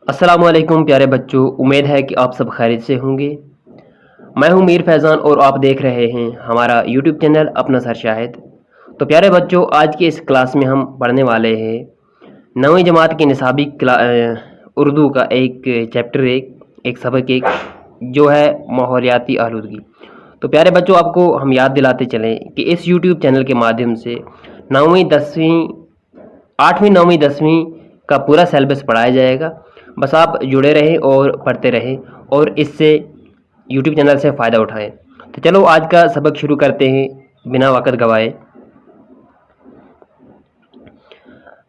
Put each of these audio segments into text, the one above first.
السلام علیکم پیارے بچوں، امید ہے کہ آپ سب خیریت سے ہوں گے۔ میں ہوں میر فیضان اور آپ دیکھ رہے ہیں ہمارا یوٹیوب چینل اپنا سر شاہد۔ تو پیارے بچوں، آج کی اس کلاس میں ہم پڑھنے والے ہیں 9ویں جماعت کی نصابی اردو کا ایک چیپٹر ایک سبق جو ہے ماحولیاتی آلودگی۔ تو پیارے بچوں، آپ کو ہم یاد دلاتے چلیں کہ اس یوٹیوب چینل کے مادھیم سے 9ویں 10ویں 8ویں 9ویں 10ویں کا پورا سیلیبس پڑھایا جائے گا۔ بس آپ جڑے رہیں اور پڑھتے رہیں اور اس سے یوٹیوب چینل سے فائدہ اٹھائیں۔ تو چلو آج کا سبق شروع کرتے ہیں بنا وقت گوائے۔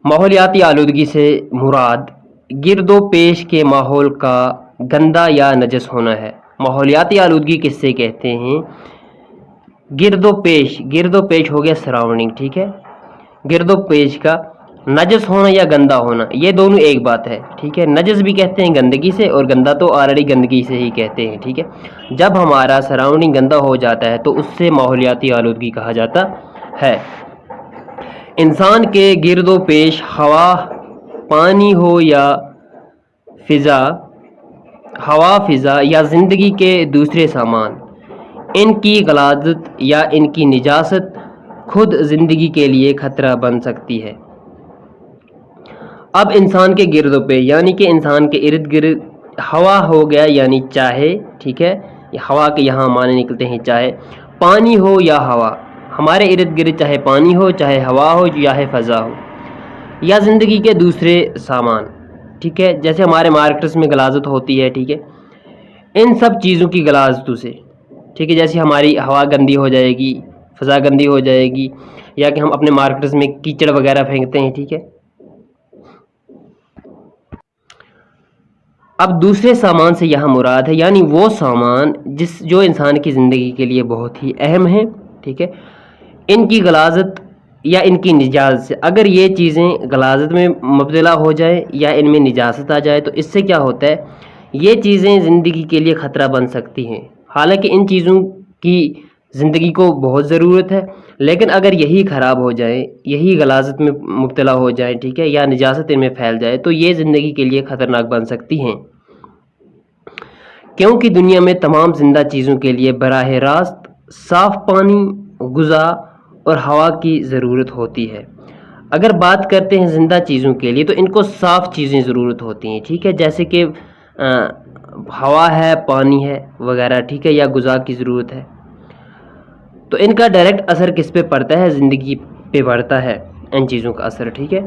ماحولیاتی آلودگی سے مراد گرد و پیش کے ماحول کا گندا یا نجس ہونا ہے۔ ماحولیاتی آلودگی کس سے کہتے ہیں؟ گرد و پیش ہو گیا سراؤنڈنگ، ٹھیک ہے۔ گرد و پیش کا نجس ہونا یا گندا ہونا، یہ دونوں ایک بات ہے، ٹھیک ہے۔ نجس بھی کہتے ہیں گندگی سے اور گندا تو آلریڈی گندگی سے ہی کہتے ہیں، ٹھیک ہے۔ جب ہمارا سراؤنڈنگ گندا ہو جاتا ہے تو اس سے ماحولیاتی آلودگی کہا جاتا ہے۔ انسان کے گرد و پیش ہوا، پانی ہو یا فضا یا زندگی کے دوسرے سامان، ان کی غلاظت یا ان کی نجاست خود زندگی کے لیے خطرہ بن سکتی ہے۔ اب انسان کے گرد و پیش یعنی کہ انسان کے ارد گرد ہوا ہو گیا یعنی چاہے، ٹھیک ہے، ہوا کے یہاں معنی نکلتے ہیں چاہے پانی ہو یا ہوا، ہمارے ارد گرد چاہے پانی ہو، چاہے ہوا ہو یا فضا ہو، یا زندگی کے دوسرے سامان، ٹھیک ہے، جیسے ہمارے مارکیٹس میں غلاظت ہوتی ہے، ٹھیک ہے، ان سب چیزوں کی غلاظتوں سے، ٹھیک ہے، جیسے ہماری ہوا گندی ہو جائے گی، فضا گندی ہو جائے گی، یا کہ ہم اپنے مارکیٹس میں کیچڑ وغیرہ پھینکتے ہیں، ٹھیک ہے۔ اب دوسرے سامان سے یہاں مراد ہے یعنی وہ سامان جو انسان کی زندگی کے لیے بہت ہی اہم ہے، ٹھیک ہے، ان کی غلاظت یا ان کی نجاست سے، اگر یہ چیزیں غلاظت میں مبتلا ہو جائیں یا ان میں نجاست آ جائے تو اس سے کیا ہوتا ہے، یہ چیزیں زندگی کے لیے خطرہ بن سکتی ہیں۔ حالانکہ ان چیزوں کی زندگی کو بہت ضرورت ہے، لیکن اگر یہی خراب ہو جائے، یہی غلاظت میں مبتلا ہو جائے، ٹھیک ہے، یا نجاست ان میں پھیل جائے تو یہ زندگی کے لیے خطرناک بن سکتی ہیں، کیونکہ دنیا میں تمام زندہ چیزوں کے لیے براہ راست صاف پانی، غذا اور ہوا کی ضرورت ہوتی ہے۔ اگر بات کرتے ہیں زندہ چیزوں کے لیے تو ان کو صاف چیزیں ضرورت ہوتی ہیں، ٹھیک ہے، جیسے کہ ہوا ہے، پانی ہے وغیرہ، ٹھیک ہے، یا غذا کی ضرورت ہے، تو ان کا ڈائریکٹ اثر کس پہ پڑتا ہے؟ زندگی پہ پڑتا ہے ان چیزوں کا اثر، ٹھیک ہے۔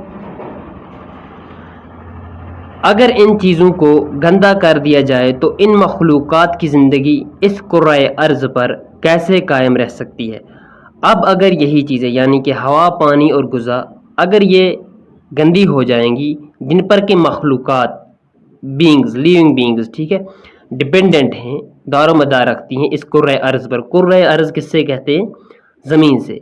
اگر ان چیزوں کو گندا کر دیا جائے تو ان مخلوقات کی زندگی اس کرۂ ارض پر کیسے قائم رہ سکتی ہے؟ اب اگر یہی چیزیں یعنی کہ ہوا، پانی اور غذا اگر یہ گندی ہو جائیں گی، جن پر کہ مخلوقات لیونگ بینگز، ٹھیک ہے، ڈپینڈنٹ ہیں، دار و مدار رکھتی ہیں اس کرۂ ارض پر۔ کرۂ ارض کس سے کہتے ہیں؟ زمین سے۔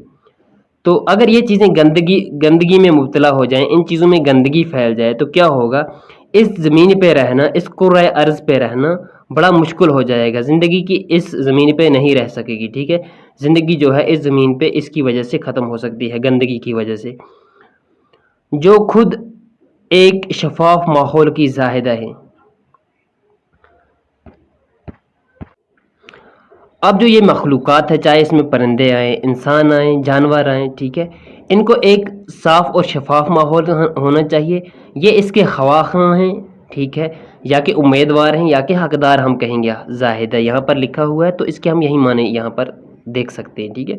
تو اگر یہ چیزیں گندگی میں مبتلا ہو جائیں، ان چیزوں میں گندگی پھیل جائے تو کیا ہوگا؟ اس زمین پہ رہنا، اس کرۂ ارض پہ رہنا بڑا مشکل ہو جائے گا، زندگی کی اس زمین پہ نہیں رہ سکے گی، ٹھیک ہے، زندگی جو ہے اس زمین پہ اس کی وجہ سے ختم ہو سکتی ہے، گندگی کی وجہ سے، جو خود ایک شفاف ماحول کی زائدہ ہے۔ اب جو یہ مخلوقات ہے، چاہے اس میں پرندے آئیں، انسان آئیں، جانور آئیں، ٹھیک ہے، ان کو ایک صاف اور شفاف ماحول ہونا چاہیے۔ یہ اس کے خواہاں ہیں، ٹھیک ہے، یا کہ امیدوار ہیں، یا کہ حقدار ہم کہیں گے، زاہد ہے یہاں پر لکھا ہوا ہے تو اس کے ہم یہی معنی یہاں پر دیکھ سکتے ہیں، ٹھیک ہے۔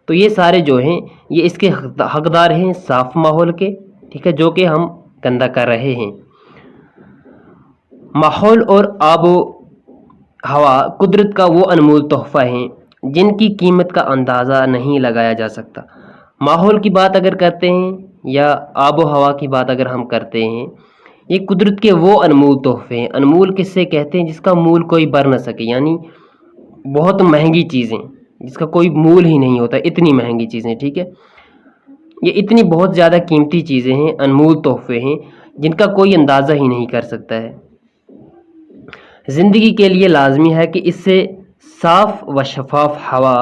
تو یہ سارے جو ہیں یہ اس کے حقدار ہیں صاف ماحول کے، ٹھیک ہے، جو کہ ہم گندا کر رہے ہیں۔ ماحول اور آب و ہوا قدرت کا وہ انمول تحفہ ہیں جن کی قیمت کا اندازہ نہیں لگایا جا سکتا۔ ماحول کی بات اگر کرتے ہیں یا آب و ہوا کی بات اگر ہم کرتے ہیں، یہ قدرت کے وہ انمول تحفے ہیں۔ انمول کس سے کہتے ہیں؟ جس کا مول کوئی بر نہ سکے، یعنی بہت مہنگی چیزیں جس کا کوئی مول ہی نہیں ہوتا، اتنی مہنگی چیزیں، ٹھیک ہے، یہ اتنی بہت زیادہ قیمتی چیزیں ہیں، انمول تحفے ہیں جن کا کوئی اندازہ ہی نہیں کر سکتا ہے۔ زندگی کے لیے لازمی ہے کہ اس سے صاف و شفاف ہوا،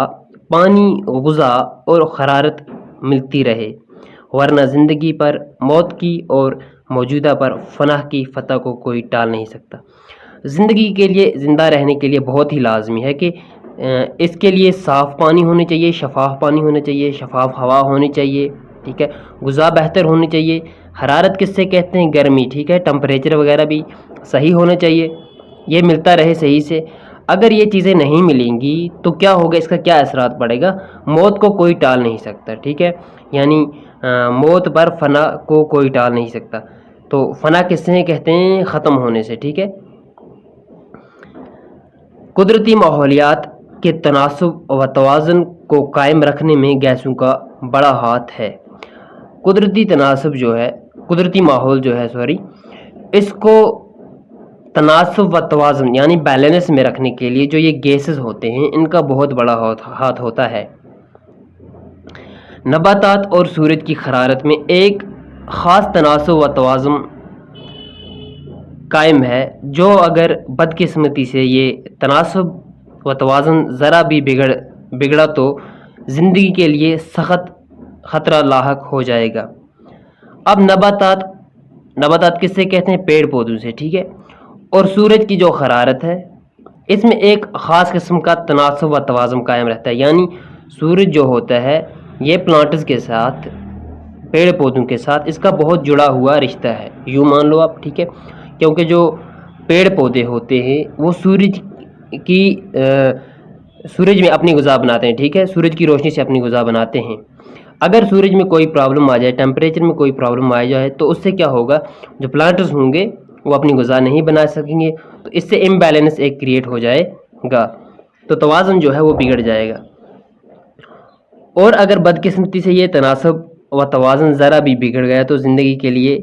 پانی، غذا اور حرارت ملتی رہے، ورنہ زندگی پر موت کی اور موجودہ پر فنا کی فتح کو کوئی ٹال نہیں سکتا۔ زندگی کے لیے، زندہ رہنے کے لیے بہت ہی لازمی ہے کہ اس کے لیے صاف پانی ہونے چاہیے، شفاف پانی ہونا چاہیے، شفاف ہوا ہونی چاہیے، ٹھیک ہے، غذا بہتر ہونی چاہیے۔ حرارت کس سے کہتے ہیں؟ گرمی، ٹھیک ہے، ٹمپریچر وغیرہ بھی صحیح ہونا چاہیے، یہ ملتا رہے صحیح سے۔ اگر یہ چیزیں نہیں ملیں گی تو کیا ہوگا، اس کا کیا اثرات پڑے گا؟ موت کو کوئی ٹال نہیں سکتا، ٹھیک ہے، یعنی موت پر فنا کو کوئی ٹال نہیں سکتا۔ تو فنا کس سے کہتے ہیں؟ ختم ہونے سے، ٹھیک ہے۔ قدرتی ماحولیات کے تناسب و توازن کو قائم رکھنے میں گیسوں کا بڑا ہاتھ ہے۔ قدرتی تناسب جو ہے، قدرتی ماحول جو ہے اس کو تناسب و توازن یعنی بیلنس میں رکھنے کے لیے جو یہ گیسز ہوتے ہیں ان کا بہت بڑا ہاتھ ہوتا ہے۔ نباتات اور سورج کی حرارت میں ایک خاص تناسب و توازن قائم ہے، جو اگر بدقسمتی سے یہ تناسب و توازن ذرا بھی بگڑا تو زندگی کے لیے سخت خطرہ لاحق ہو جائے گا۔ اب نباتات کس سے کہتے ہیں؟ پیڑ پودوں سے، ٹھیک ہے، اور سورج کی جو حرارت ہے اس میں ایک خاص قسم کا تناسب و توازن قائم رہتا ہے، یعنی سورج جو ہوتا ہے یہ پلانٹس کے ساتھ، پیڑ پودوں کے ساتھ اس کا بہت جڑا ہوا رشتہ ہے، یوں مان لو آپ، ٹھیک ہے، کیونکہ جو پیڑ پودے ہوتے ہیں وہ سورج میں اپنی غذا بناتے ہیں، ٹھیک ہے، سورج کی روشنی سے اپنی غذا بناتے ہیں۔ اگر سورج میں کوئی پرابلم آ جائے، ٹیمپریچر میں کوئی پرابلم آ جائے تو اس سے کیا ہوگا؟ جو پلانٹس ہوں گے وہ اپنی غذا نہیں بنا سکیں گے، تو اس سے امبیلنس ایک کریٹ ہو جائے گا، تو توازن جو ہے وہ بگڑ جائے گا۔ اور اگر بدقسمتی سے یہ تناسب و توازن ذرا بھی بگڑ گیا تو زندگی کے لیے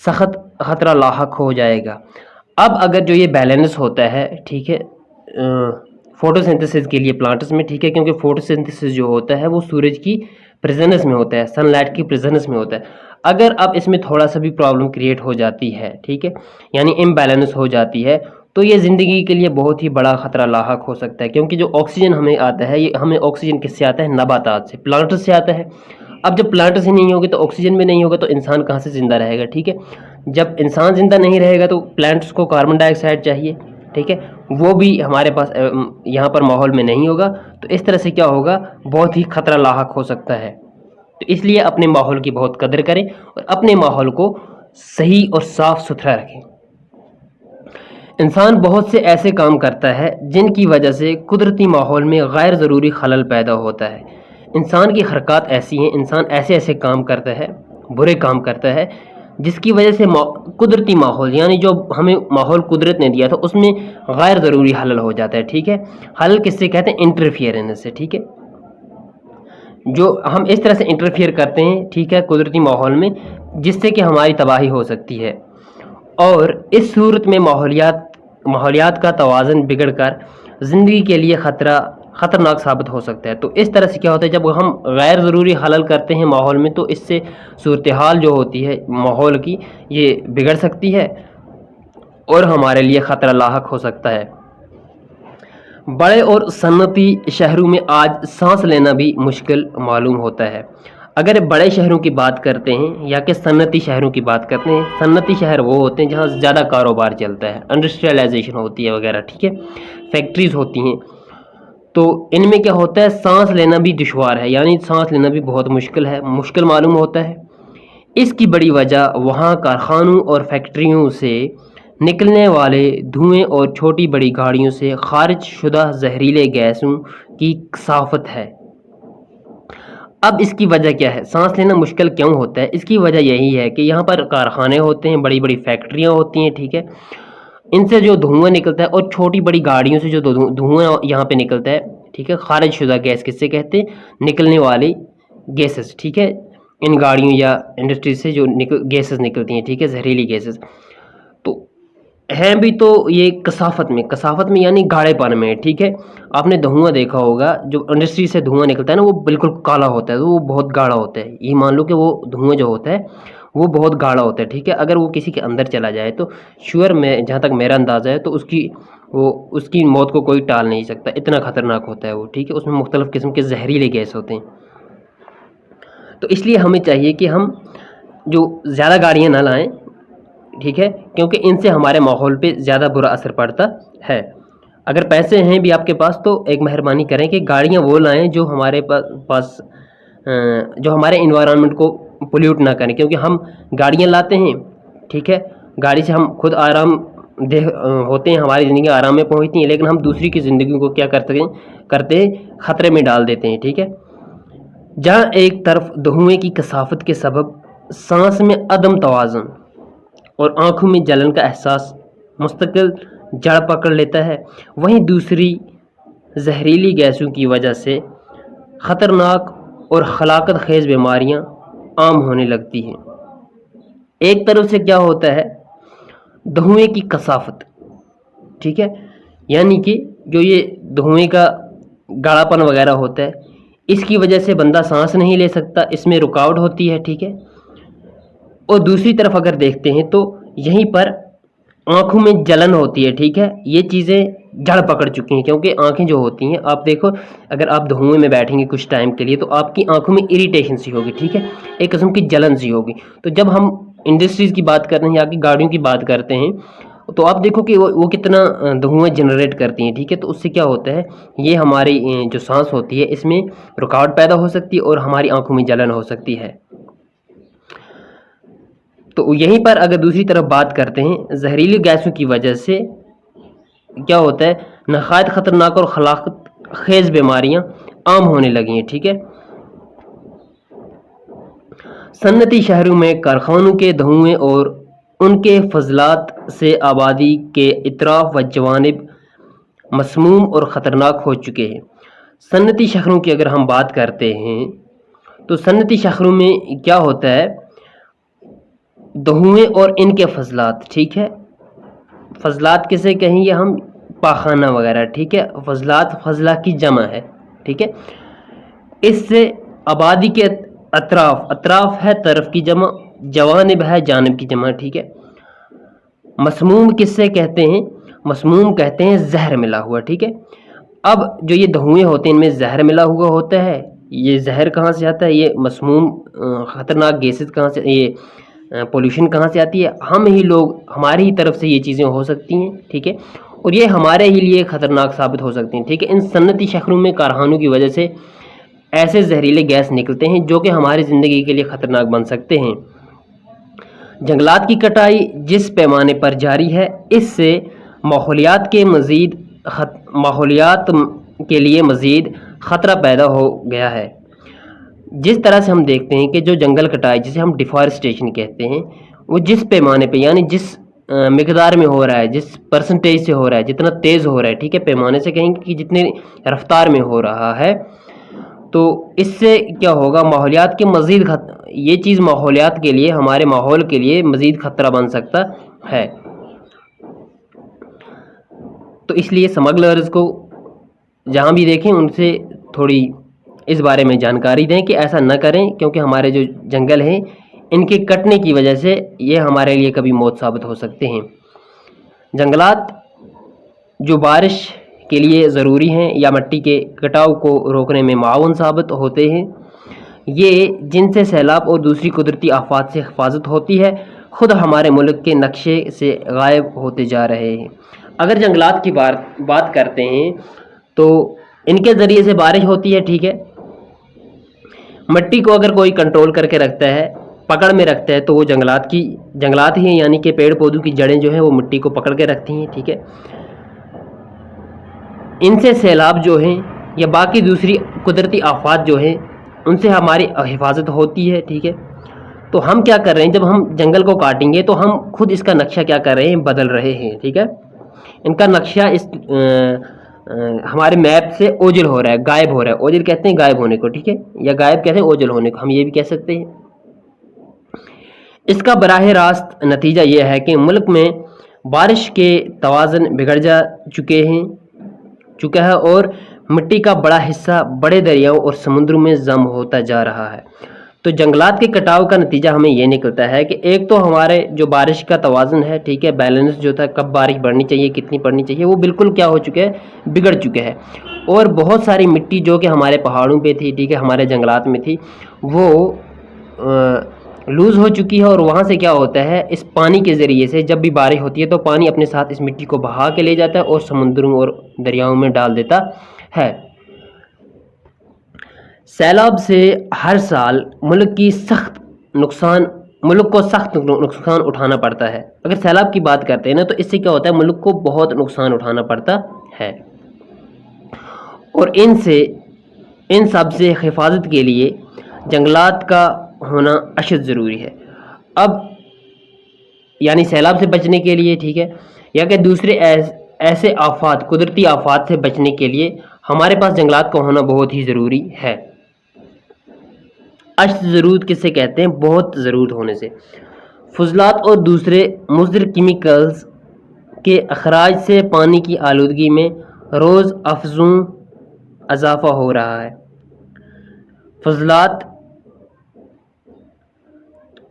سخت خطرہ لاحق ہو جائے گا۔ اب اگر جو یہ بیلنس ہوتا ہے، ٹھیک ہے، فوٹو سنتھسس کے لیے پلانٹس میں، ٹھیک ہے، کیونکہ فوٹو سنتھسس جو ہوتا ہے وہ سورج کی پریزنس میں ہوتا ہے، سن لائٹ کی پریزنس میں ہوتا ہے۔ اگر اب اس میں تھوڑا سا بھی پرابلم کریٹ ہو جاتی ہے، ٹھیک ہے، یعنی امبیلنس ہو جاتی ہے، تو یہ زندگی کے لیے بہت ہی بڑا خطرہ لاحق ہو سکتا ہے، کیونکہ جو آکسیجن ہمیں آتا ہے یہ ہمیں آکسیجن کس سے آتا ہے؟ نباتات سے، پلانٹس سے آتا ہے۔ اب جب پلانٹس ہی نہیں ہوگے تو آکسیجن بھی نہیں ہوگا تو انسان کہاں سے زندہ رہے گا، ٹھیک ہے، جب انسان زندہ نہیں رہے گا تو پلانٹس کو کاربن ڈائی آکسائڈ چاہیے، ٹھیک ہے، وہ بھی ہمارے پاس یہاں پر ماحول میں نہیں ہوگا، تو اس طرح سے کیا ہوگا؟ بہت ہی خطرہ لاحق ہو سکتا ہے۔ تو اس لیے اپنے ماحول کی بہت قدر کریں اور اپنے ماحول کو صحیح اور صاف ستھرا رکھیں۔ انسان بہت سے ایسے کام کرتا ہے جن کی وجہ سے قدرتی ماحول میں غیر ضروری خلل پیدا ہوتا ہے۔ انسان کی حرکات ایسی ہیں، انسان ایسے کام کرتا ہے، برے کام کرتا ہے جس کی وجہ سے قدرتی ماحول یعنی جو ہمیں ماحول قدرت نے دیا تھا اس میں غیر ضروری خلل ہو جاتا ہے، ٹھیک ہے۔ خلل کس سے کہتے ہیں؟ انٹرفیئرنس سے، ٹھیک ہے، جو ہم اس طرح سے انٹرفیئر کرتے ہیں، ٹھیک ہے، قدرتی ماحول میں، جس سے کہ ہماری تباہی ہو سکتی ہے، اور اس صورت میں ماحولیات کا توازن بگڑ کر زندگی کے لیے خطرناک ثابت ہو سکتا ہے۔ تو اس طرح سے کیا ہوتا ہے؟ جب ہم غیر ضروری خلل کرتے ہیں ماحول میں تو اس سے صورتحال جو ہوتی ہے ماحول کی یہ بگڑ سکتی ہے اور ہمارے لیے خطرہ لاحق ہو سکتا ہے۔ بڑے اور صنعتی شہروں میں آج سانس لینا بھی مشکل معلوم ہوتا ہے۔ اگر بڑے شہروں کی بات کرتے ہیں یا کہ صنعتی شہروں کی بات کرتے ہیں، صنعتی شہر وہ ہوتے ہیں جہاں زیادہ کاروبار چلتا ہے، انڈسٹریلائزیشن ہوتی ہے وغیرہ، ٹھیک ہے، فیکٹریز ہوتی ہیں، تو ان میں کیا ہوتا ہے؟ سانس لینا بھی دشوار ہے، یعنی سانس لینا بھی بہت مشکل معلوم ہوتا ہے۔ اس کی بڑی وجہ وہاں کارخانوں اور فیکٹریوں سے نکلنے والے دھوئیں اور چھوٹی بڑی گاڑیوں سے خارج شدہ زہریلے گیسوں کی کثافت ہے۔ اب اس کی وجہ کیا ہے؟ سانس لینا مشکل کیوں ہوتا ہے؟ اس کی وجہ یہی ہے کہ یہاں پر کارخانے ہوتے ہیں، بڑی بڑی فیکٹریاں ہوتی ہیں، ٹھیک ہے، ان سے جو دھواں نکلتا ہے اور چھوٹی بڑی گاڑیوں سے جو دھواں یہاں پہ نکلتا ہے، ٹھیک ہے، خارج شدہ گیس کس سے کہتے ہیں؟ نکلنے والی گیسز، ٹھیک ہے، ان گاڑیوں یا انڈسٹریز سے جو گیسز نکلتی ہیں، ٹھیک ہے، زہریلی گیسز، تو ہیں بھی تو یہ کثافت میں یعنی گاڑے پن میں، ٹھیک ہے، آپ نے دھواں دیکھا ہوگا، جو انڈسٹری سے دھواں نکلتا ہے نا وہ بالکل کالا ہوتا ہے، وہ بہت گاڑھا ہوتا ہے، یہ مان لو کہ وہ دھواں جو ہوتا ہے وہ بہت گاڑھا ہوتا ہے، ٹھیک ہے، اگر وہ کسی کے اندر چلا جائے تو شور میں جہاں تک میرا اندازہ ہے تو اس کی موت کو کوئی ٹال نہیں سکتا، اتنا خطرناک ہوتا ہے وہ، ٹھیک ہے، اس میں مختلف قسم کے زہریلے گیس ہوتے ہیں۔ تو اس لیے ہمیں چاہیے کہ ہم جو زیادہ گاڑیاں نہ لائیں، ٹھیک ہے، کیونکہ ان سے ہمارے ماحول پہ زیادہ برا اثر پڑتا ہے۔ اگر پیسے ہیں بھی آپ کے پاس تو ایک مہربانی کریں کہ گاڑیاں وہ لائیں جو ہمارے پاس جو ہمارے انوائرمنٹ کو پولیوٹ نہ کریں، کیونکہ ہم گاڑیاں لاتے ہیں، ٹھیک ہے، گاڑی سے ہم خود آرام دہ ہوتے ہیں، ہماری زندگی آرام میں پہنچتی ہیں، لیکن ہم دوسری کی زندگی کو کیا کرتے ہیں، خطرے میں ڈال دیتے ہیں، ٹھیک ہے۔ جہاں ایک طرف دھوئیں کی کثافت کے سبب سانس میں عدم توازن اور آنکھوں میں جلن کا احساس مستقل جڑ پکڑ لیتا ہے، وہیں دوسری زہریلی گیسوں کی وجہ سے خطرناک اور ہلاکت خیز بیماریاں عام ہونے لگتی ہیں۔ ایک طرف سے کیا ہوتا ہے، دھوئیں کی کثافت، ٹھیک ہے، یعنی کہ جو یہ دھوئیں کا گاڑھا پن وغیرہ ہوتا ہے، اس کی وجہ سے بندہ سانس نہیں لے سکتا، اس میں رکاوٹ ہوتی ہے، ٹھیک ہے۔ اور دوسری طرف اگر دیکھتے ہیں تو یہیں پر آنکھوں میں جلن ہوتی ہے، ٹھیک ہے، یہ چیزیں جڑ پکڑ چکی ہیں، کیونکہ آنکھیں جو ہوتی ہیں، آپ دیکھو اگر آپ دھوئیں میں بیٹھیں گے کچھ ٹائم کے لیے تو آپ کی آنکھوں میں اریٹیشن سی ہوگی، ٹھیک ہے، ایک قسم کی جلن سی ہوگی۔ تو جب ہم انڈسٹریز کی بات کرتے ہیں یا کہ گاڑیوں کی بات کرتے ہیں تو آپ دیکھو کہ وہ کتنا دھوئیں جنریٹ کرتی ہیں، ٹھیک ہے، تو اس سے کیا ہوتا ہے، یہ ہماری جو سانس ہوتی ہے اس میں رکاوٹ پیدا ہو سکتی ہے اور ہماری آنکھوں میں جلن ہو سکتی ہے۔ تو یہیں پر اگر دوسری طرف بات کرتے ہیں، زہریلی گیسوں کی وجہ سے کیا ہوتا ہے، نہایت خطرناک اور ہلاکت خیز بیماریاں عام ہونے لگی ہیں، ٹھیک ہے۔ صنعتی شہروں میں کارخانوں کے دھوئیں اور ان کے فضلات سے آبادی کے اطراف و جوانب مسموم اور خطرناک ہو چکے ہیں۔ صنعتی شہروں کی اگر ہم بات کرتے ہیں تو صنعتی شہروں میں کیا ہوتا ہے، دھوئیں اور ان کے فضلات، ٹھیک ہے، فضلات کسے کہیں گے ہم، پاخانہ وغیرہ، ٹھیک ہے، فضلات فضلہ کی جمع ہے، ٹھیک ہے، اس سے آبادی کے اطراف ہے طرف کی جمع، جوانب ہے جانب کی جمع، ٹھیک ہے۔ مسموم کس سے کہتے ہیں، مسموم کہتے ہیں زہر ملا ہوا، ٹھیک ہے۔ اب جو یہ دھوئیں ہوتے ہیں ان میں زہر ملا ہوا ہوتا ہے، یہ زہر کہاں سے آتا ہے، یہ مسموم خطرناک گیسز کہاں سے، یہ پولوشن کہاں سے آتی ہے، ہم ہی لوگ، ہماری ہی طرف سے یہ چیزیں ہو سکتی ہیں، ٹھیک ہے، اور یہ ہمارے ہی لیے خطرناک ثابت ہو سکتی ہیں، ٹھیک ہے۔ ان صنعتی شہروں میں کارخانوں کی وجہ سے ایسے زہریلے گیس نکلتے ہیں جو کہ ہماری زندگی کے لیے خطرناک بن سکتے ہیں۔ جنگلات کی کٹائی جس پیمانے پر جاری ہے، اس سے ماحولیات کے لیے مزید خطرہ پیدا ہو گیا ہے۔ جس طرح سے ہم دیکھتے ہیں کہ جو جنگل کٹائی جسے ہم ڈیفارسٹیشن کہتے ہیں، وہ جس پیمانے پہ یعنی جس مقدار میں ہو رہا ہے، جس پرسنٹیج سے ہو رہا ہے، جتنا تیز ہو رہا ہے، ٹھیک ہے، پیمانے سے کہیں گے کہ جتنے رفتار میں ہو رہا ہے، تو اس سے کیا ہوگا، ماحولیات کے مزید یہ چیز ماحولیات کے لیے، ہمارے ماحول کے لیے مزید خطرہ بن سکتا ہے۔ تو اس لیے سمگلرز کو جہاں بھی دیکھیں ان سے تھوڑی اس بارے میں جانکاری دیں کہ ایسا نہ کریں، کیونکہ ہمارے جو جنگل ہیں ان کے کٹنے کی وجہ سے یہ ہمارے لیے کبھی موت ثابت ہو سکتے ہیں۔ جنگلات جو بارش کے لیے ضروری ہیں یا مٹی کے کٹاؤ کو روکنے میں معاون ثابت ہوتے ہیں، یہ جن سے سیلاب اور دوسری قدرتی آفات سے حفاظت ہوتی ہے، خود ہمارے ملک کے نقشے سے غائب ہوتے جا رہے ہیں۔ اگر جنگلات کی بات کرتے ہیں تو ان کے ذریعے سے بارش ہوتی ہے، ٹھیک ہے، مٹی کو اگر کوئی کنٹرول کر کے رکھتا ہے، پکڑ میں رکھتا ہے، تو وہ جنگلات ہی ہیں، یعنی کہ پیڑ پودوں کی جڑیں جو ہیں وہ مٹی کو پکڑ کے رکھتی ہیں، ٹھیک ہے۔ ان سے سیلاب جو ہیں یا باقی دوسری قدرتی آفات جو ہیں ان سے ہماری حفاظت ہوتی ہے، ٹھیک ہے۔ تو ہم کیا کر رہے ہیں، جب ہم جنگل کو کاٹیں گے تو ہم خود اس کا نقشہ کیا کر رہے ہیں، بدل رہے ہیں، ٹھیک ہے۔ ان کا نقشہ ہمارے میپ سے اوجل ہو رہا ہے، غائب ہو رہا ہے، اوجل کہتے ہیں غائب ہونے کو، ٹھیک ہے، یا غائب کہتے ہیں اوجل ہونے کو، ہم یہ بھی کہہ سکتے ہیں۔ اس کا براہ راست نتیجہ یہ ہے کہ ملک میں بارش کے توازن بگڑ چکا ہے اور مٹی کا بڑا حصہ بڑے دریاؤں اور سمندروں میں ضم ہوتا جا رہا ہے۔ تو جنگلات کے کٹاؤ کا نتیجہ ہمیں یہ نکلتا ہے کہ ایک تو ہمارے جو بارش کا توازن ہے، ٹھیک ہے، بیلنس جو تھا، کب بارش بڑھنی چاہیے، کتنی پڑنی چاہیے، وہ بالکل کیا ہو چکا ہے، بگڑ چکا ہے۔ اور بہت ساری مٹی جو کہ ہمارے پہاڑوں پہ تھی، ٹھیک ہے، ہمارے جنگلات میں تھی، وہ لوز ہو چکی ہے، اور وہاں سے کیا ہوتا ہے، اس پانی کے ذریعے سے جب بھی بارش ہوتی ہے تو پانی اپنے ساتھ اس مٹی کو بہا کے لے جاتا ہے اور سمندروں اور دریاؤں میں ڈال دیتا ہے۔ سیلاب سے ہر سال ملک کو سخت نقصان اٹھانا پڑتا ہے۔ اگر سیلاب کی بات کرتے ہیں نا تو اس سے کیا ہوتا ہے، ملک کو بہت نقصان اٹھانا پڑتا ہے، اور ان سب سے حفاظت کے لیے جنگلات کا ہونا اشد ضروری ہے۔ اب یعنی سیلاب سے بچنے کے لیے، ٹھیک ہے، یا کہ دوسرے ایسے آفات، قدرتی آفات سے بچنے کے لیے ہمارے پاس جنگلات کا ہونا بہت ہی ضروری ہے۔ اشد ضرورت کس سے کہتے ہیں، بہت ضرورت ہونے سے۔ فضلات اور دوسرے مضر کیمیکلز کے اخراج سے پانی کی آلودگی میں روز افزوں اضافہ ہو رہا ہے۔ فضلات،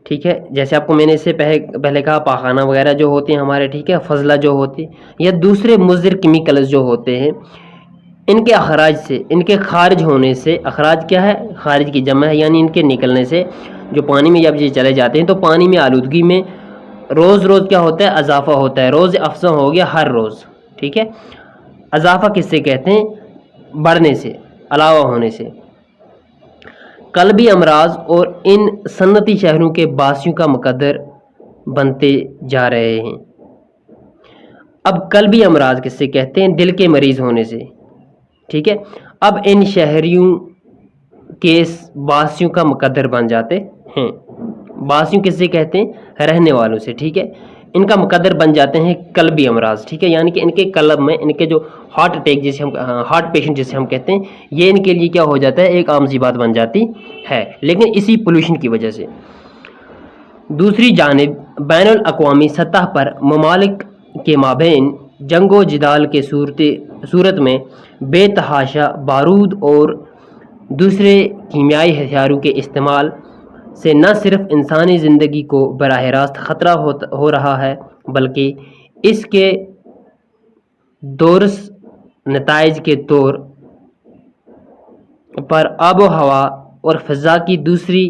ٹھیک ہے، جیسے آپ کو میں نے اس سے پہلے کہا پاخانہ وغیرہ جو ہوتے ہیں ہمارے، ٹھیک ہے، فضلہ جو ہوتے ہیں یا دوسرے مضر کیمیکلز جو ہوتے ہیں، ان کے اخراج سے، ان کے خارج ہونے سے، اخراج کیا ہے، خارج کی جمع ہے، یعنی ان کے نکلنے سے جو پانی میں جب یہ چلے جاتے ہیں تو پانی میں آلودگی میں روز کیا ہوتا ہے، اضافہ ہوتا ہے۔ روز افزوں ہو گیا ہر روز، ٹھیک ہے۔ اضافہ کس سے کہتے ہیں، بڑھنے سے، علاوہ ہونے سے۔ قلبی امراض اور ان صنعتی شہروں کے باسیوں کا مقدر بنتے جا رہے ہیں۔ اب قلبی امراض کس سے کہتے ہیں، دل کے مریض ہونے سے، ٹھیک ہے۔ اب ان شہریوں کے باسیوں کا مقدر بن جاتے ہیں۔ باسیوں کس سے کہتے ہیں، رہنے والوں سے، ٹھیک ہے۔ ان کا مقدر بن جاتے ہیں قلبی امراض، ٹھیک ہے، یعنی کہ ان کے قلب میں، ان کے جو ہارٹ اٹیک جسے ہم ہارٹ پیشنٹ جسے ہم کہتے ہیں، یہ ان کے لیے کیا ہو جاتا ہے، ایک عام سی بات بن جاتی ہے، لیکن اسی پولوشن کی وجہ سے۔ دوسری جانب بین الاقوامی سطح پر ممالک کے مابین جنگ و جدال کے صورت میں بے تحاشا بارود اور دوسرے کیمیائی ہتھیاروں کے استعمال سے نہ صرف انسانی زندگی کو براہ راست خطرہ ہو رہا ہے، بلکہ اس کے دورس نتائج کے طور پر آب و ہوا اور فضا کی دوسری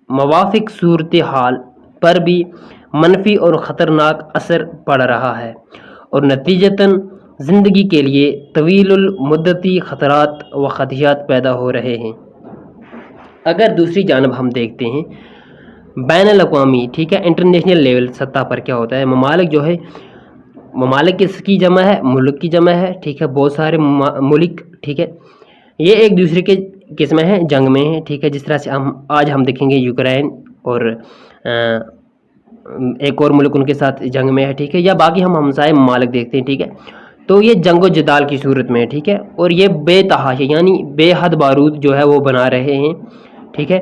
موافق صورتحال پر بھی منفی اور خطرناک اثر پڑ رہا ہے، اور نتیجتاً زندگی کے لیے طویل المدتی خطرات و خدشات پیدا ہو رہے ہیں۔ اگر دوسری جانب ہم دیکھتے ہیں بین الاقوامی، ٹھیک ہے، انٹرنیشنل لیول سطح پر کیا ہوتا ہے، ممالک جو ہے، ممالک کس کی جمع ہے، ملک کی جمع ہے، ٹھیک ہے، بہت سارے ملک، ٹھیک ہے، یہ ایک دوسرے کے کس میں ہیں، جنگ میں ہیں، ٹھیک ہے۔ جس طرح سے آج ہم دیکھیں گے یوکرین اور ایک اور ملک ان کے ساتھ جنگ میں ہے، ٹھیک ہے، یا باقی ہم ہمسائے ممالک دیکھتے ہیں، ٹھیک ہے، تو یہ جنگ و جدال کی صورت میں ہے، ٹھیک ہے، اور یہ بے تحاشا یعنی بے حد بارود جو ہے وہ بنا رہے ہیں، ٹھیک ہے،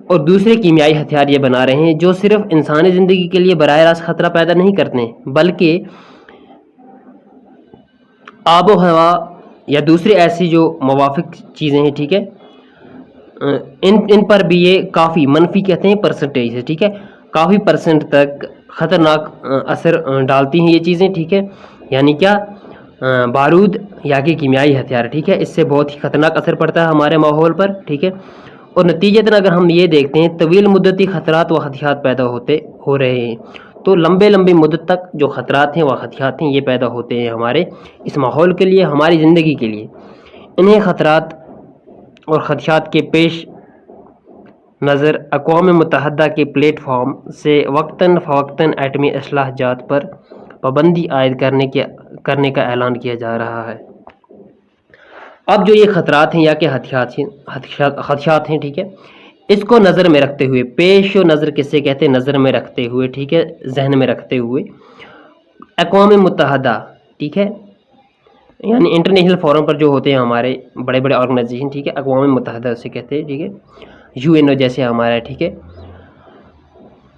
اور دوسرے کیمیائی ہتھیار یہ بنا رہے ہیں جو صرف انسانی زندگی کے لیے براہ راست خطرہ پیدا نہیں کرتے بلکہ آب و ہوا یا دوسری ایسی جو موافق چیزیں ہیں، ٹھیک ہے، ان پر بھی یہ کافی منفی کہتے ہیں پرسنٹیج ہے، ٹھیک ہے، کافی پرسنٹ تک خطرناک اثر ڈالتی ہیں یہ چیزیں، ٹھیک ہے، یعنی کیا، بارود یا کہ کیمیائی ہتھیار، ٹھیک ہے، اس سے بہت ہی خطرناک اثر پڑتا ہے ہمارے ماحول پر، ٹھیک ہے، اور نتیجتاً اگر ہم یہ دیکھتے ہیں طویل مدتی خطرات و خدشات پیدا ہو رہے ہیں، تو لمبی مدت تک جو خطرات ہیں و خدشات ہیں یہ پیدا ہوتے ہیں ہمارے اس ماحول کے لیے، ہماری زندگی کے لیے۔ انہیں خطرات اور خدشات کے پیش نظر اقوام متحدہ کے پلیٹ فارم سے وقتاً فوقتاً ایٹمی اسلحہ جات پر پابندی عائد کرنے کا اعلان کیا جا رہا ہے۔ اب جو یہ خطرات ہیں یا کہ خدشات ہیں، ٹھیک ہے، اس کو نظر میں رکھتے ہوئے، پیش و نظر کس سے کہتے ہیں، نظر میں رکھتے ہوئے، ٹھیک ہے، ذہن میں رکھتے ہوئے، اقوام متحدہ، ٹھیک ہے، یعنی انٹرنیشنل فورم پر جو ہوتے ہیں ہمارے بڑے بڑے آرگنائزیشن، ٹھیک ہے، اقوام متحدہ سے کہتے ہیں، ٹھیک ہے، UN جیسے ہمارا، ٹھیک ہے،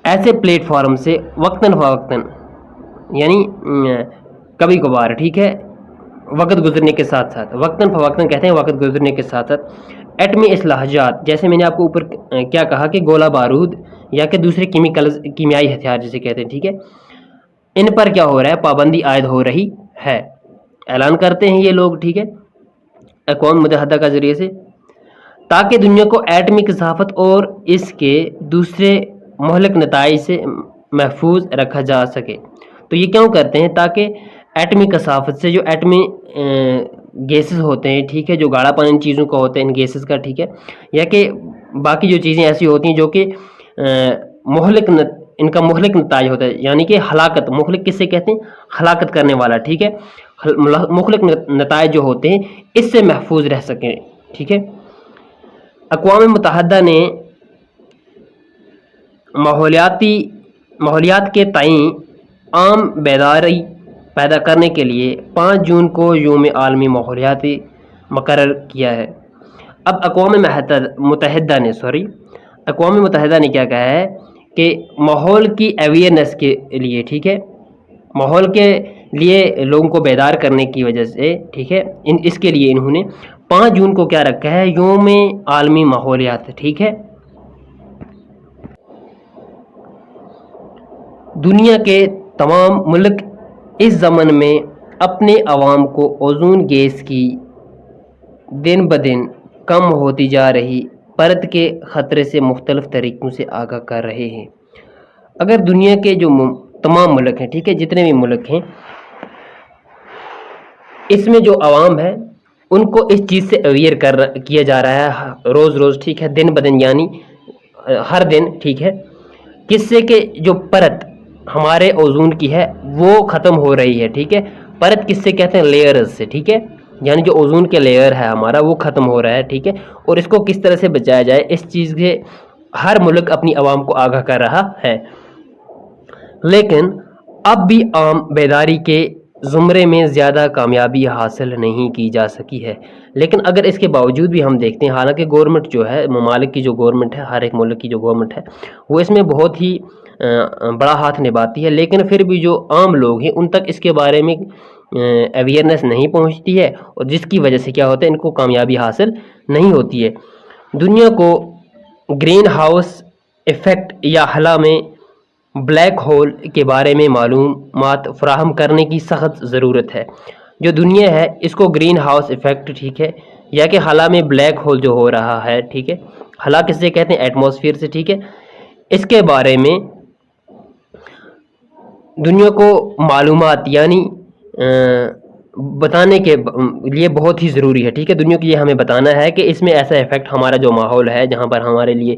ایسے پلیٹ فارم سے وقتاً فوقتاً یعنی کبھی کبھار، ٹھیک ہے، وقت گزرنے کے ساتھ ساتھ، وقتاً فوقتاً کہتے ہیں وقت گزرنے کے ساتھ ساتھ ایٹمی اسلحہ جات، جیسے میں نے آپ کو اوپر کیا کہا کہ گولہ بارود یا کہ دوسرے کیمیائی ہتھیار جسے کہتے ہیں، ٹھیک ہے، ان پر کیا ہو رہا ہے، پابندی عائد ہو رہی ہے، اعلان کرتے ہیں یہ لوگ، ٹھیک ہے، اقوام متحدہ کا ذریعے سے، تاکہ دنیا کو ایٹمی کثافت اور اس کے دوسرے مہلک نتائج سے محفوظ رکھا جا سکے۔ تو یہ کیوں کرتے ہیں؟ تاکہ ایٹمی کثافت سے جو ایٹمی گیسز ہوتے ہیں، ٹھیک ہے، جو گاڑا پان ان چیزوں کا ہوتا ہے، ان گیسز کا، ٹھیک ہے، یا کہ باقی جو چیزیں ایسی ہوتی ہیں جو کہ ان کا مہلک نتائج ہوتا ہے، یعنی کہ ہلاکت، مہلک کس سے کہتے ہیں؟ ہلاکت کرنے والا، ٹھیک ہے، مہلک نتائج جو ہوتے ہیں اس سے محفوظ رہ سکیں، ٹھیک ہے۔ اقوام متحدہ نے ماحولیات کے تئیں عام بیداری پیدا کرنے کے لیے 5 جون کو یوم عالمی ماحولیاتی مقرر کیا ہے۔ اب اقوام متحدہ نے کیا کہا ہے کہ ماحول کی اویئرنیس کے لیے، ٹھیک ہے، ماحول کے لیے لوگوں کو بیدار کرنے کی وجہ سے، ٹھیک ہے، اس کے لیے انہوں نے 5 جون کو کیا رکھا ہے؟ یوم عالمی ماحولیات، ٹھیک ہے۔ دنیا کے تمام ملک اس ضمن میں اپنے عوام کو اوزون گیس کی دن بدن کم ہوتی جا رہی پرت کے خطرے سے مختلف طریقوں سے آگاہ کر رہے ہیں۔ اگر دنیا کے جو تمام ملک ہیں، ٹھیک ہے، جتنے بھی ملک ہیں، اس میں جو عوام ہے ان کو اس چیز سے اویئر کیا جا رہا ہے روز روز، ٹھیک ہے، دن بدن، یعنی ہر دن، ٹھیک ہے، کس سے کہ جو پرت ہمارے اوزون کی ہے وہ ختم ہو رہی ہے، ٹھیک ہے۔ پرت کس سے کہتے ہیں؟ لیئرز سے، ٹھیک ہے، یعنی جو اوزون کے لیئر ہے ہمارا وہ ختم ہو رہا ہے، ٹھیک ہے، اور اس کو کس طرح سے بچایا جائے اس چیز سے ہر ملک اپنی عوام کو آگاہ کر رہا ہے۔ لیکن اب بھی عام بیداری کے زمرے میں زیادہ کامیابی حاصل نہیں کی جا سکی ہے۔ لیکن اگر اس کے باوجود بھی ہم دیکھتے ہیں، حالانکہ گورنمنٹ جو ہے، ممالک کی جو گورنمنٹ ہے، ہر ایک ملک کی جو گورنمنٹ ہے وہ اس میں بہت ہی بڑا ہاتھ نبھاتی ہے، لیکن پھر بھی جو عام لوگ ہیں ان تک اس کے بارے میں اویئرنیس نہیں پہنچتی ہے، اور جس کی وجہ سے کیا ہوتا ہے، ان کو کامیابی حاصل نہیں ہوتی ہے۔ دنیا کو گرین ہاؤس ایفیکٹ یا خلا میں بلیک ہول کے بارے میں معلومات فراہم کرنے کی سخت ضرورت ہے۔ جو دنیا ہے اس کو گرین ہاؤس ایفیکٹ، ٹھیک ہے، یا کہ خلا میں بلیک ہول جو ہو رہا ہے، ٹھیک ہے، خلا کس سے کہتے ہیں؟ ایٹماسفیئر سے، ٹھیک ہے، اس کے بارے میں دنیا کو معلومات یعنی بتانے کے لیے بہت ہی ضروری ہے، ٹھیک ہے۔ دنیا کو یہ ہمیں بتانا ہے کہ اس میں ایسا ایفیکٹ ہمارا جو ماحول ہے جہاں پر ہمارے لیے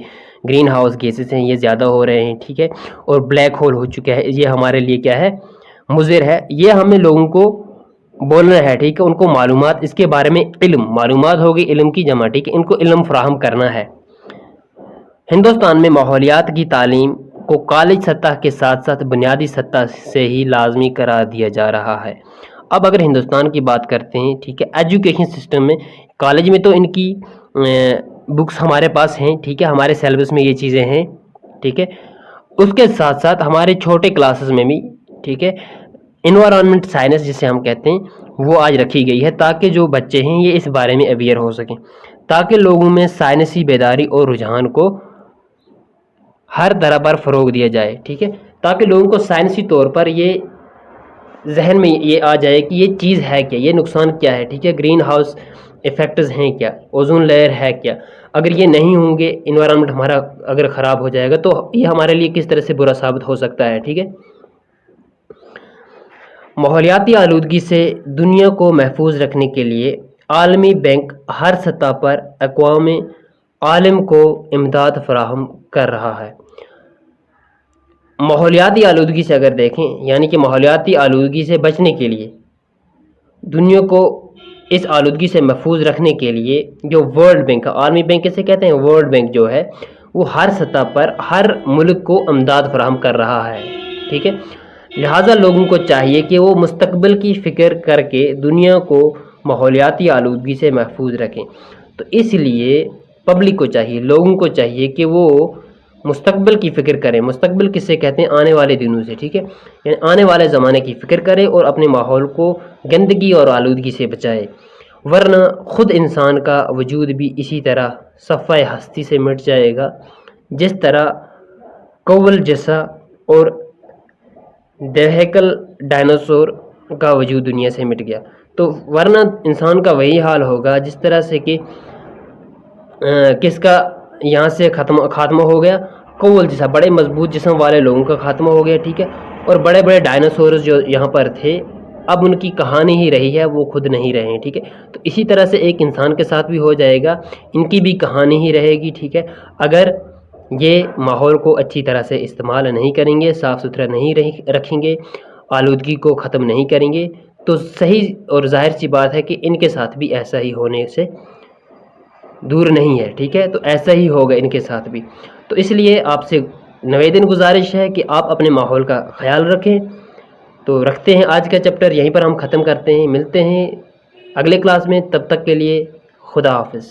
گرین ہاؤس گیسز ہیں یہ زیادہ ہو رہے ہیں، ٹھیک ہے، اور بلیک ہول ہو چکا ہے، یہ ہمارے لیے کیا ہے؟ مضر ہے۔ یہ ہمیں لوگوں کو بولنا ہے، ٹھیک ہے، ان کو معلومات، اس کے بارے میں معلومات ہوگی، علم کی جمع، ٹھیک ہے، ان کو علم فراہم کرنا ہے۔ ہندوستان میں ماحولیات کی تعلیم کو کالج سطح کے ساتھ ساتھ بنیادی سطح سے ہی لازمی قرار دیا جا رہا ہے۔ اب اگر ہندوستان کی بات کرتے ہیں، ٹھیک ہے، ایجوکیشن سسٹم میں، کالج میں تو ان کی بکس ہمارے پاس ہیں، ٹھیک ہے، ہمارے سیلیبس میں یہ چیزیں ہیں، ٹھیک ہے، اس کے ساتھ ساتھ ہمارے چھوٹے کلاسز میں بھی، ٹھیک ہے، انوائرمنٹ سائنس جسے ہم کہتے ہیں وہ آج رکھی گئی ہے، تاکہ جو بچے ہیں یہ اس بارے میں اویئر ہو سکیں، تاکہ لوگوں میں سائنسی بیداری اور رجحان کو ہر طرح پر فروغ دیا جائے، ٹھیک ہے، تاکہ لوگوں کو سائنسی طور پر یہ ذہن میں یہ آ جائے کہ یہ چیز ہے کیا، یہ نقصان کیا ہے، ٹھیک ہے، گرین ہاؤس ایفیکٹز ہیں کیا، اوزون لیئر ہے کیا، اگر یہ نہیں ہوں گے، انوائرمنٹ ہمارا اگر خراب ہو جائے گا تو یہ ہمارے لیے کس طرح سے برا ثابت ہو سکتا ہے، ٹھیک ہے۔ ماحولیاتی آلودگی سے دنیا کو محفوظ رکھنے کے لیے عالمی بینک ہر سطح پر اقوام عالم کو امداد فراہم کر رہا ہے۔ ماحولیاتی آلودگی سے اگر دیکھیں، یعنی کہ ماحولیاتی آلودگی سے بچنے کے لیے دنیا کو اس آلودگی سے محفوظ رکھنے کے لیے جو ورلڈ بینک، عالمی بینک کیسے کہتے ہیں؟ ورلڈ بینک جو ہے وہ ہر سطح پر ہر ملک کو امداد فراہم کر رہا ہے، ٹھیک ہے۔ لہٰذا لوگوں کو چاہیے کہ وہ مستقبل کی فکر کر کے دنیا کو ماحولیاتی آلودگی سے محفوظ رکھیں۔ تو اس لیے پبلک کو چاہیے، لوگوں کو چاہیے کہ وہ مستقبل کی فکر کریں۔ مستقبل کس سے کہتے ہیں؟ آنے والے دنوں سے، ٹھیک ہے، یعنی آنے والے زمانے کی فکر کریں اور اپنے ماحول کو گندگی اور آلودگی سے بچائے، ورنہ خود انسان کا وجود بھی اسی طرح صفحہ ہستی سے مٹ جائے گا جس طرح کوول جیسا اور دیہیکل ڈائناسور کا وجود دنیا سے مٹ گیا، تو ورنہ انسان کا وہی حال ہوگا جس طرح سے کہ کس کا یہاں سے خاتمہ ہو گیا؟ کوول جیسا بڑے مضبوط جسم والے لوگوں کا خاتمہ ہو گیا، ٹھیک ہے، اور بڑے بڑے ڈائناسورز جو یہاں پر تھے اب ان کی کہانی ہی رہی ہے، وہ خود نہیں رہے ہیں، ٹھیک ہے۔ تو اسی طرح سے ایک انسان کے ساتھ بھی ہو جائے گا، ان کی بھی کہانی ہی رہے گی، ٹھیک ہے، اگر یہ ماحول کو اچھی طرح سے استعمال نہیں کریں گے، صاف ستھرا نہیں رکھیں گے، آلودگی کو ختم نہیں کریں گے، تو صحیح اور ظاہر سی بات ہے کہ ان کے ساتھ بھی ایسا ہی ہونے سے دور نہیں ہے، ٹھیک ہے، تو ایسا ہی ہوگا ان کے ساتھ بھی۔ تو اس لیے آپ سے نویدن گزارش ہے کہ آپ اپنے ماحول کا خیال رکھیں۔ تو رکھتے ہیں آج کا چیپٹر یہیں پر ہم ختم کرتے ہیں، ملتے ہیں اگلے کلاس میں، تب تک کے لیے خدا حافظ۔